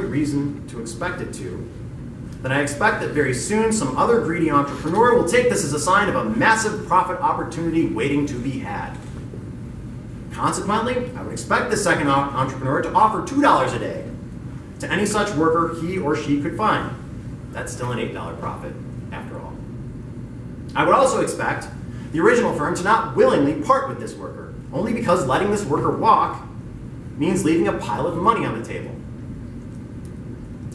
reason to expect it to, then I expect that very soon some other greedy entrepreneur will take this as a sign of a massive profit opportunity waiting to be had. Consequently, I would expect the second entrepreneur to offer $2 a day to any such worker he or she could find. That's still an $8 profit, after all. I would also expect the original firm to not willingly part with this worker, only because letting this worker walk means leaving a pile of money on the table.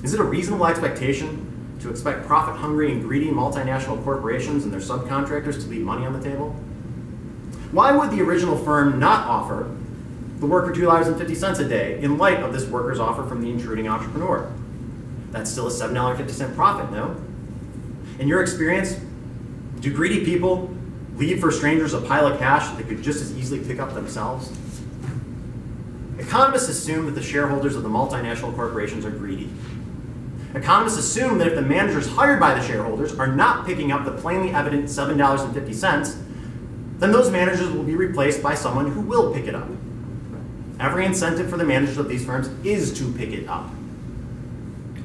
Is it a reasonable expectation to expect profit-hungry and greedy multinational corporations and their subcontractors to leave money on the table? Why would the original firm not offer the worker $2.50 a day in light of this worker's offer from the intruding entrepreneur? That's still a $7.50 profit, no? In your experience, do greedy people leave for strangers a pile of cash that they could just as easily pick up themselves? Economists assume that the shareholders of the multinational corporations are greedy. Economists assume that if the managers hired by the shareholders are not picking up the plainly evident $7.50, then those managers will be replaced by someone who will pick it up. Every incentive for the managers of these firms is to pick it up.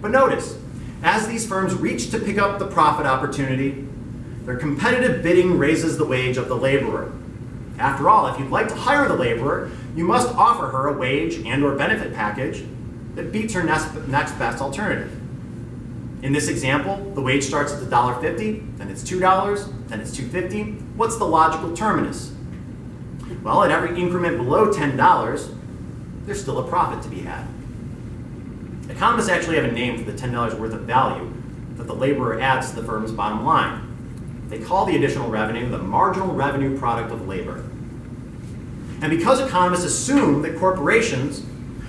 But notice, as these firms reach to pick up the profit opportunity, their competitive bidding raises the wage of the laborer. After all, if you'd like to hire the laborer, you must offer her a wage and/or benefit package that beats her next best alternative. In this example, the wage starts at $1.50, then it's $2, then it's $2.50. What's the logical terminus? Well, at every increment below $10, there's still a profit to be had. Economists actually have a name for the $10 worth of value that the laborer adds to the firm's bottom line. They call the additional revenue the marginal revenue product of labor. And because economists assume that corporations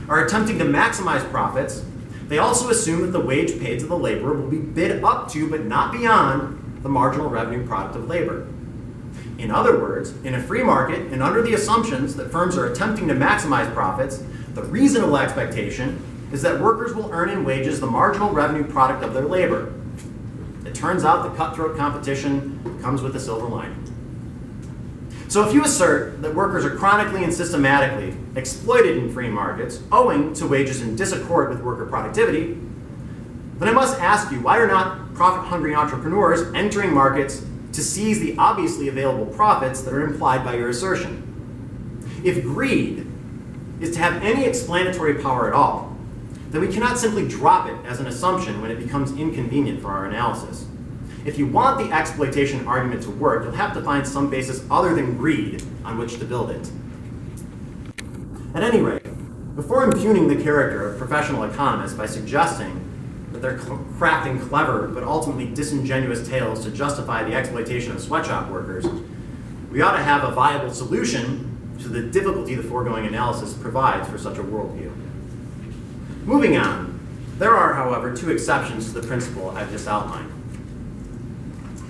are attempting to maximize profits, they also assume that the wage paid to the laborer will be bid up to, but not beyond, the marginal revenue product of labor. In other words, in a free market, and under the assumptions that firms are attempting to maximize profits, the reasonable expectation is that workers will earn in wages the marginal revenue product of their labor. It turns out that cutthroat competition comes with a silver lining. So if you assert that workers are chronically and systematically exploited in free markets owing to wages in disaccord with worker productivity, then I must ask you, why are not profit-hungry entrepreneurs entering markets to seize the obviously available profits that are implied by your assertion? If greed is to have any explanatory power at all, then we cannot simply drop it as an assumption when it becomes inconvenient for our analysis. If you want the exploitation argument to work, you'll have to find some basis other than greed on which to build it. At any rate, before impugning the character of professional economists by suggesting that they're crafting clever but ultimately disingenuous tales to justify the exploitation of sweatshop workers, we ought to have a viable solution to the difficulty the foregoing analysis provides for such a worldview. Moving on, there are, however, two exceptions to the principle I've just outlined.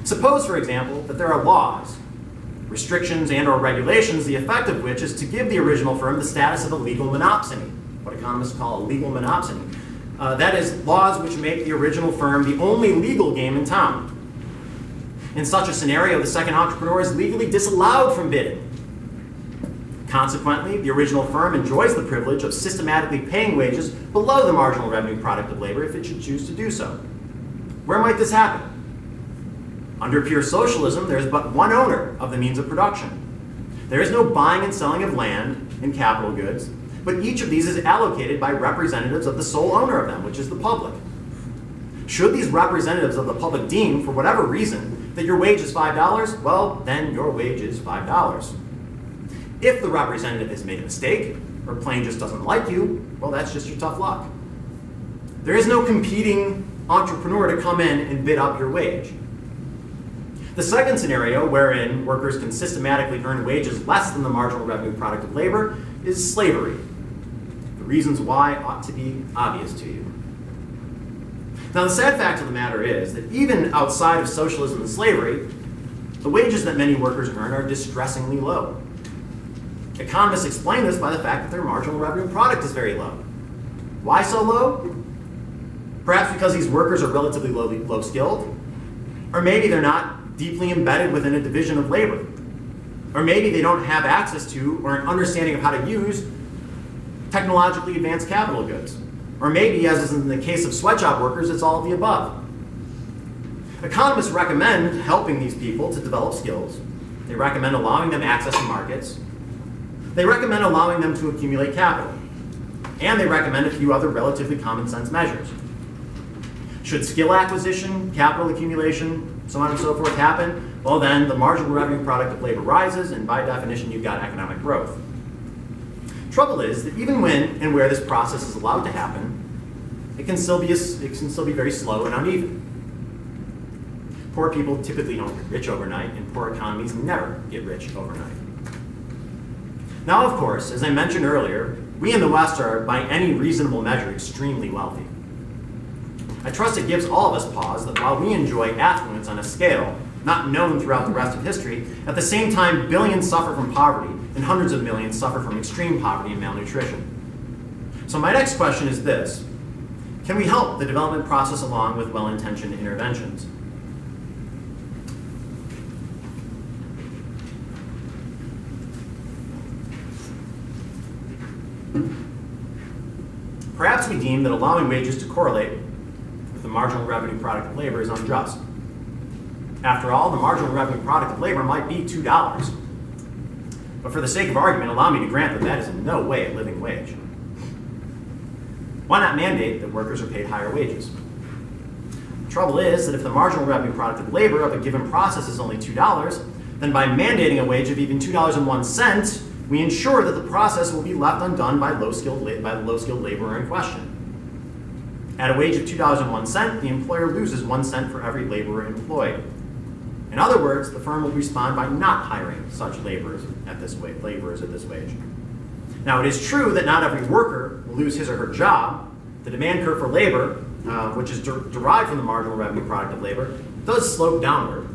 Suppose, for example, that there are laws, restrictions, and/or regulations, the effect of which is to give the original firm the status of a legal monopsony, what economists call a legal monopsony. That is, laws which make the original firm the only legal game in town. In such a scenario, the second entrepreneur is legally disallowed from bidding. Consequently, the original firm enjoys the privilege of systematically paying wages below the marginal revenue product of labor if it should choose to do so. Where might this happen? Under pure socialism, there is but one owner of the means of production. There is no buying and selling of land and capital goods, but each of these is allocated by representatives of the sole owner of them, which is the public. Should these representatives of the public deem, for whatever reason, that your wage is $5, well, then your wage is $5. If the representative has made a mistake, or plain just doesn't like you, well, that's just your tough luck. There is no competing entrepreneur to come in and bid up your wage. The second scenario, wherein workers can systematically earn wages less than the marginal revenue product of labor, is slavery. The reasons why ought to be obvious to you. Now, the sad fact of the matter is that even outside of socialism and slavery, the wages that many workers earn are distressingly low. Economists explain this by the fact that their marginal revenue product is very low. Why so low? Perhaps because these workers are relatively low skilled, or maybe they're not deeply embedded within a division of labor. Or maybe they don't have access to or an understanding of how to use technologically advanced capital goods. Or maybe, as is in the case of sweatshop workers, it's all of the above. Economists recommend helping these people to develop skills. They recommend allowing them access to markets. They recommend allowing them to accumulate capital. And they recommend a few other relatively common sense measures. Should skill acquisition, capital accumulation, so on and so forth happen, well then the marginal revenue product of labor rises, and by definition you've got economic growth. Trouble is that even when and where this process is allowed to happen, it can still be very slow and uneven. Poor people typically don't get rich overnight, and poor economies never get rich overnight. Now, of course, as I mentioned earlier, we in the West are, by any reasonable measure, extremely wealthy. I trust it gives all of us pause that while we enjoy affluence on a scale not known throughout the rest of history, at the same time billions suffer from poverty and hundreds of millions suffer from extreme poverty and malnutrition. So my next question is this: can we help the development process along with well-intentioned interventions? Perhaps we deem that allowing wages to correlate with the marginal revenue product of labor is unjust. After all, the marginal revenue product of labor might be $2. But for the sake of argument, allow me to grant that that is in no way a living wage. Why not mandate that workers are paid higher wages? The trouble is that if the marginal revenue product of labor of a given process is only $2, then by mandating a wage of even $2.01, we ensure that the process will be left undone by the low-skilled laborer in question. At a wage of $2.01, the employer loses 1 cent for every laborer employed. In other words, the firm will respond by not hiring such laborers at this wage. Now, it is true that not every worker will lose his or her job. The demand curve for labor, which is derived from the marginal revenue product of labor, does slope downward.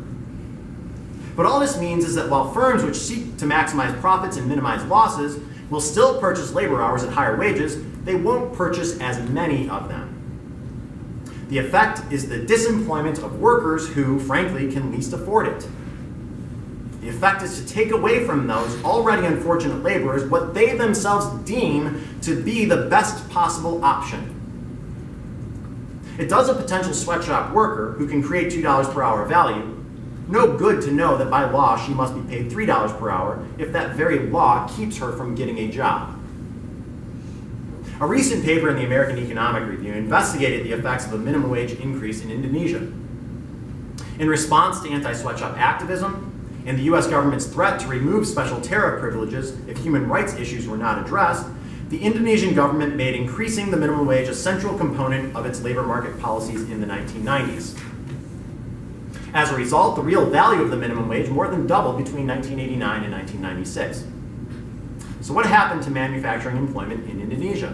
But all this means is that while firms which seek to maximize profits and minimize losses will still purchase labor hours at higher wages, they won't purchase as many of them. The effect is the disemployment of workers who, frankly, can least afford it. The effect is to take away from those already unfortunate laborers what they themselves deem to be the best possible option. It does a potential sweatshop worker who can create $2 per hour value no good to know that by law she must be paid $3 per hour if that very law keeps her from getting a job. A recent paper in the American Economic Review investigated the effects of a minimum wage increase in Indonesia. In response to anti-sweatshop activism and the US government's threat to remove special tariff privileges if human rights issues were not addressed, the Indonesian government made increasing the minimum wage a central component of its labor market policies in the 1990s. As a result, the real value of the minimum wage more than doubled between 1989 and 1996. So what happened to manufacturing employment in Indonesia?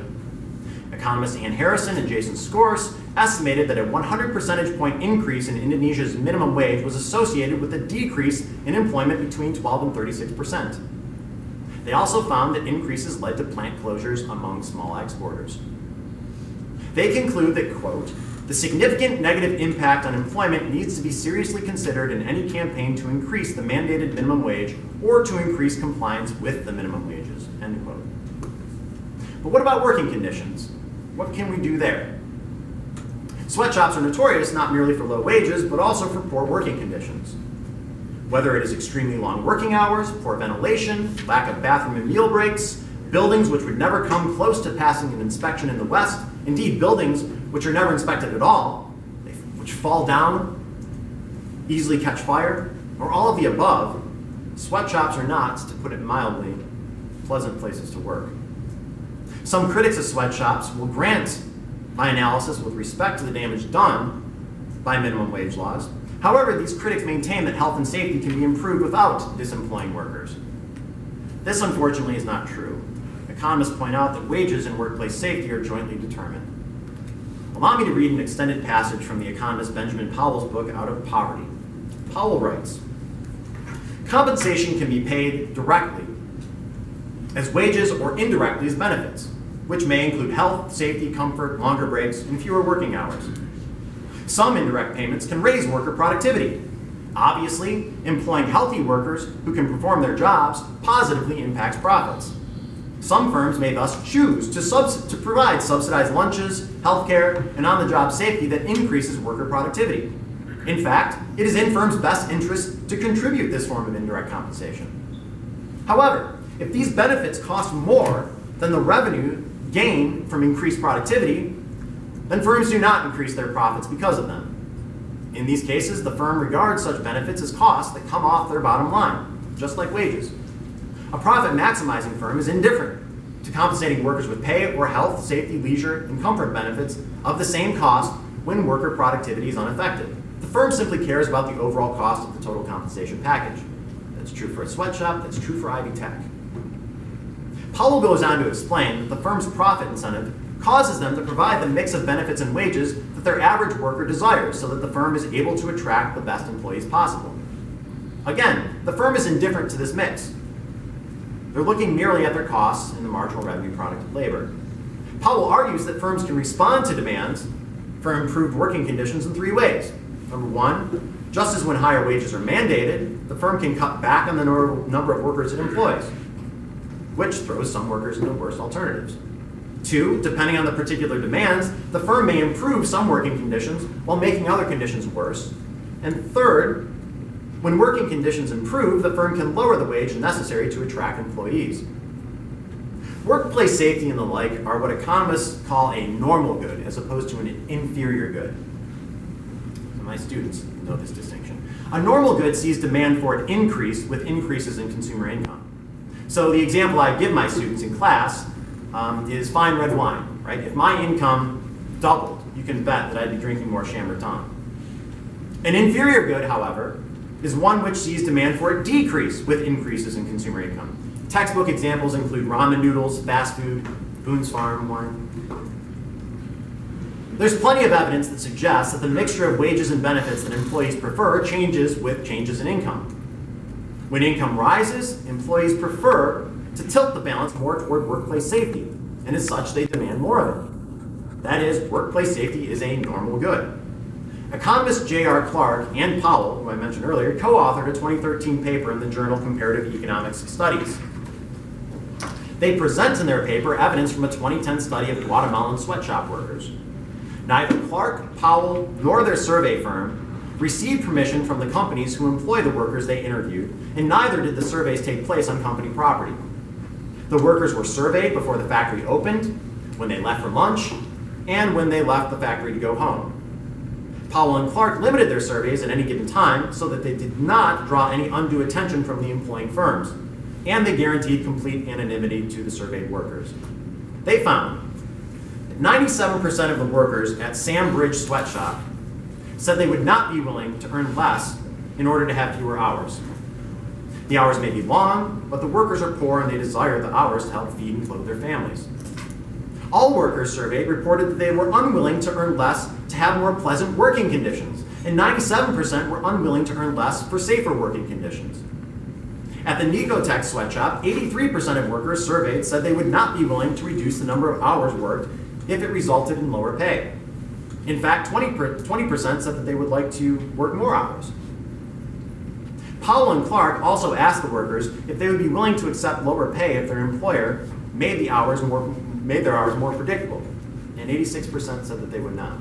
Economists Ann Harrison and Jason Skors estimated that a 100 percentage point increase in Indonesia's minimum wage was associated with a decrease in employment between 12 and 36%. They also found that increases led to plant closures among small exporters. They conclude that, quote, the significant negative impact on employment needs to be seriously considered in any campaign to increase the mandated minimum wage or to increase compliance with the minimum wages, end quote. But what about working conditions? What can we do there? Sweatshops are notorious not merely for low wages, but also for poor working conditions. Whether it is extremely long working hours, poor ventilation, lack of bathroom and meal breaks, buildings which would never come close to passing an inspection in the West, indeed buildings which are never inspected at all, which fall down, easily catch fire, or all of the above, sweatshops are not, to put it mildly, pleasant places to work. Some critics of sweatshops will grant my analysis with respect to the damage done by minimum wage laws. However, these critics maintain that health and safety can be improved without disemploying workers. This, unfortunately, is not true. Economists point out that wages and workplace safety are jointly determined. Allow me to read an extended passage from the economist Benjamin Powell's book, Out of Poverty. Powell writes, compensation can be paid directly as wages or indirectly as benefits, which may include health, safety, comfort, longer breaks, and fewer working hours. Some indirect payments can raise worker productivity. Obviously, employing healthy workers who can perform their jobs positively impacts profits. Some firms may thus choose to provide subsidized lunches, healthcare, and on-the-job safety that increases worker productivity. In fact, it is in firms' best interest to contribute this form of indirect compensation. However, if these benefits cost more than the revenue gained from increased productivity, then firms do not increase their profits because of them. In these cases, the firm regards such benefits as costs that come off their bottom line, just like wages. A profit-maximizing firm is indifferent to compensating workers with pay or health, safety, leisure, and comfort benefits of the same cost when worker productivity is unaffected. The firm simply cares about the overall cost of the total compensation package. That's true for a sweatshop, that's true for Ivy Tech. Powell goes on to explain that the firm's profit incentive causes them to provide the mix of benefits and wages that their average worker desires so that the firm is able to attract the best employees possible. Again, the firm is indifferent to this mix. They're looking merely at their costs and the marginal revenue product of labor. Powell argues that firms can respond to demands for improved working conditions in three ways. Number one, just as when higher wages are mandated, the firm can cut back on the number of workers it employs, which throws some workers into worse alternatives. Two, depending on the particular demands, the firm may improve some working conditions while making other conditions worse. And third, when working conditions improve, the firm can lower the wage necessary to attract employees. Workplace safety and the like are what economists call a normal good as opposed to an inferior good. So my students know this distinction. A normal good sees demand for it increase with increases in consumer income. So the example I give my students in class is fine red wine, right? If my income doubled, you can bet that I'd be drinking more Chambertin. An inferior good, however, is one which sees demand for it decrease with increases in consumer income. Textbook examples include ramen noodles, fast food, Boone's Farm wine. There's plenty of evidence that suggests that the mixture of wages and benefits that employees prefer changes with changes in income. When income rises, employees prefer to tilt the balance more toward workplace safety, and as such, they demand more of it. That is, workplace safety is a normal good. Economists J.R. Clark and Powell, who I mentioned earlier, co-authored a 2013 paper in the journal Comparative Economics Studies. They present in their paper evidence from a 2010 study of Guatemalan sweatshop workers. Neither Clark, Powell, nor their survey firm received permission from the companies who employ the workers they interviewed, and neither did the surveys take place on company property. The workers were surveyed before the factory opened, when they left for lunch, and when they left the factory to go home. Powell and Clark limited their surveys at any given time so that they did not draw any undue attention from the employing firms, and they guaranteed complete anonymity to the surveyed workers. They found that 97% of the workers at Sam Bridge Sweatshop said they would not be willing to earn less in order to have fewer hours. The hours may be long, but the workers are poor and they desire the hours to help feed and clothe their families. All workers surveyed reported that they were unwilling to earn less to have more pleasant working conditions, and 97% were unwilling to earn less for safer working conditions. At the Nicotech sweatshop, 83% of workers surveyed said they would not be willing to reduce the number of hours worked if it resulted in lower pay. In fact, 20% said that they would like to work more hours. Powell and Clark also asked the workers if they would be willing to accept lower pay if their employer made their hours more predictable, and 86% said that they would not.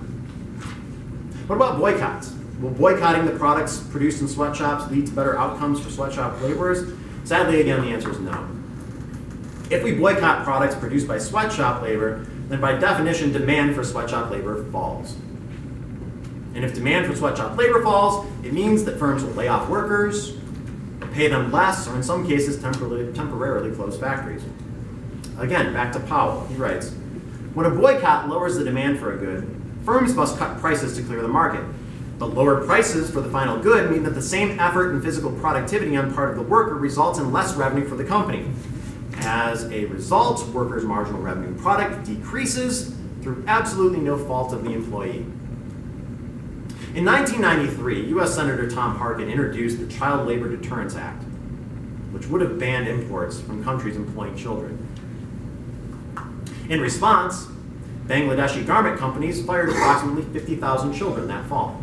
What about boycotts? Will boycotting the products produced in sweatshops lead to better outcomes for sweatshop laborers? Sadly, again, the answer is no. If we boycott products produced by sweatshop labor, then by definition, demand for sweatshop labor falls. And if demand for sweatshop labor falls, it means that firms will lay off workers, pay them less, or in some cases temporarily close factories. Again, back to Powell. He writes, when a boycott lowers the demand for a good, firms must cut prices to clear the market. But lower prices for the final good mean that the same effort and physical productivity on part of the worker results in less revenue for the company. As a result, workers' marginal revenue product decreases through absolutely no fault of the employee. In 1993, U.S. Senator Tom Harkin introduced the Child Labor Deterrence Act, which would have banned imports from countries employing children. In response, Bangladeshi garment companies fired approximately 50,000 children that fall.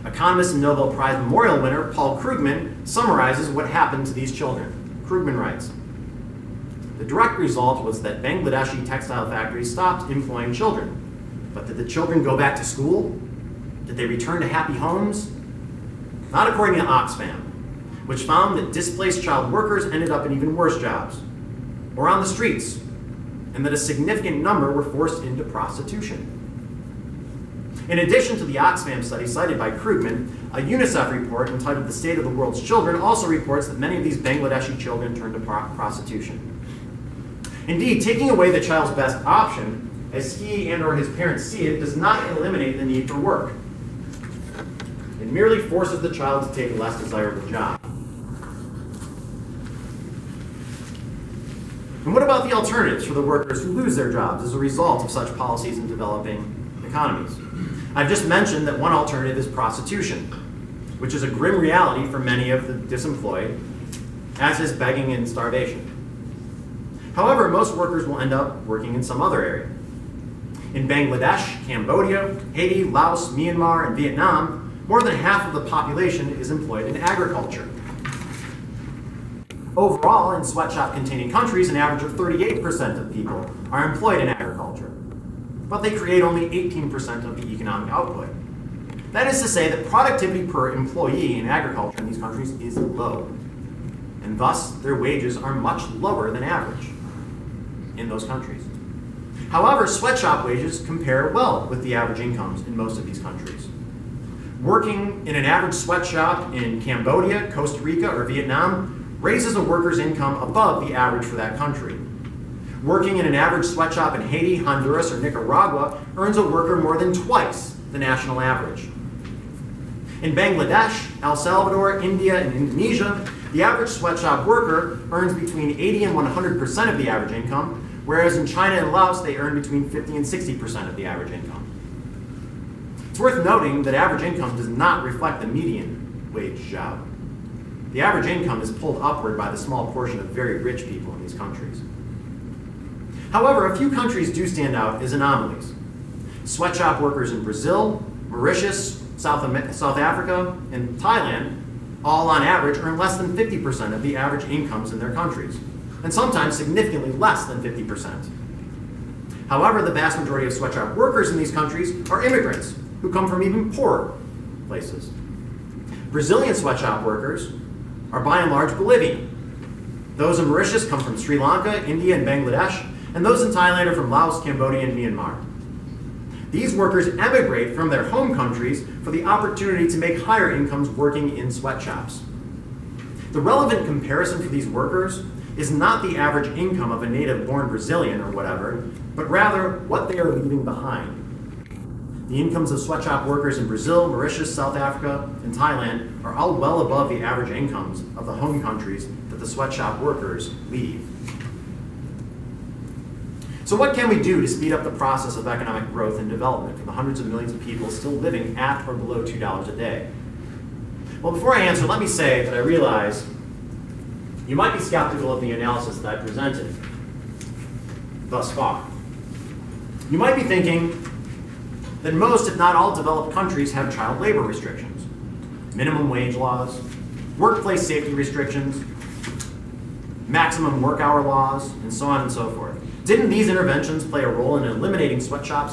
Economist and Nobel Prize Memorial winner Paul Krugman summarizes what happened to these children. Krugman writes, The direct result was that Bangladeshi textile factories stopped employing children. But did the children go back to school? Did they return to happy homes? Not according to Oxfam, which found that displaced child workers ended up in even worse jobs, or on the streets, and that a significant number were forced into prostitution. In addition to the Oxfam study cited by Krugman, a UNICEF report entitled The State of the World's Children also reports that many of these Bangladeshi children turned to prostitution. Indeed, taking away the child's best option, as he and or his parents see it, does not eliminate the need for work. It merely forces the child to take a less desirable job. And what about the alternatives for the workers who lose their jobs as a result of such policies in developing economies? I've just mentioned that one alternative is prostitution, which is a grim reality for many of the disemployed, as is begging and starvation. However, most workers will end up working in some other area. In Bangladesh, Cambodia, Haiti, Laos, Myanmar, and Vietnam, more than half of the population is employed in agriculture. Overall, in sweatshop-containing countries, an average of 38% of people are employed in agriculture, but they create only 18% of the economic output. That is to say that productivity per employee in agriculture in these countries is low, and thus their wages are much lower than average in those countries. However, sweatshop wages compare well with the average incomes in most of these countries. Working in an average sweatshop in Cambodia, Costa Rica, or Vietnam raises a worker's income above the average for that country. Working in an average sweatshop in Haiti, Honduras, or Nicaragua earns a worker more than twice the national average. In Bangladesh, El Salvador, India, and Indonesia, the average sweatshop worker earns between 80 and 100% of the average income, whereas in China and Laos, they earn between 50 and 60% of the average income. It's worth noting that average income does not reflect the median wage job. The average income is pulled upward by the small portion of very rich people in these countries. However, a few countries do stand out as anomalies. Sweatshop workers in Brazil, Mauritius, South Africa, and Thailand all on average earn less than 50% of the average incomes in their countries, and sometimes significantly less than 50%. However, the vast majority of sweatshop workers in these countries are immigrants who come from even poorer places. Brazilian sweatshop workers are by and large Bolivian. Those in Mauritius come from Sri Lanka, India, and Bangladesh, and those in Thailand are from Laos, Cambodia, and Myanmar. These workers emigrate from their home countries for the opportunity to make higher incomes working in sweatshops. The relevant comparison for these workers is not the average income of a native-born Brazilian or whatever, but rather what they are leaving behind. The incomes of sweatshop workers in Brazil, Mauritius, South Africa, and Thailand are all well above the average incomes of the home countries that the sweatshop workers leave. So what can we do to speed up the process of economic growth and development for the hundreds of millions of people still living at or below $2 a day? Well, before I answer, let me say that I realize you might be skeptical of the analysis that I presented thus far. You might be thinking that most, if not all, developed countries have child labor restrictions, minimum wage laws, workplace safety restrictions, maximum work hour laws, and so on and so forth. Didn't these interventions play a role in eliminating sweatshops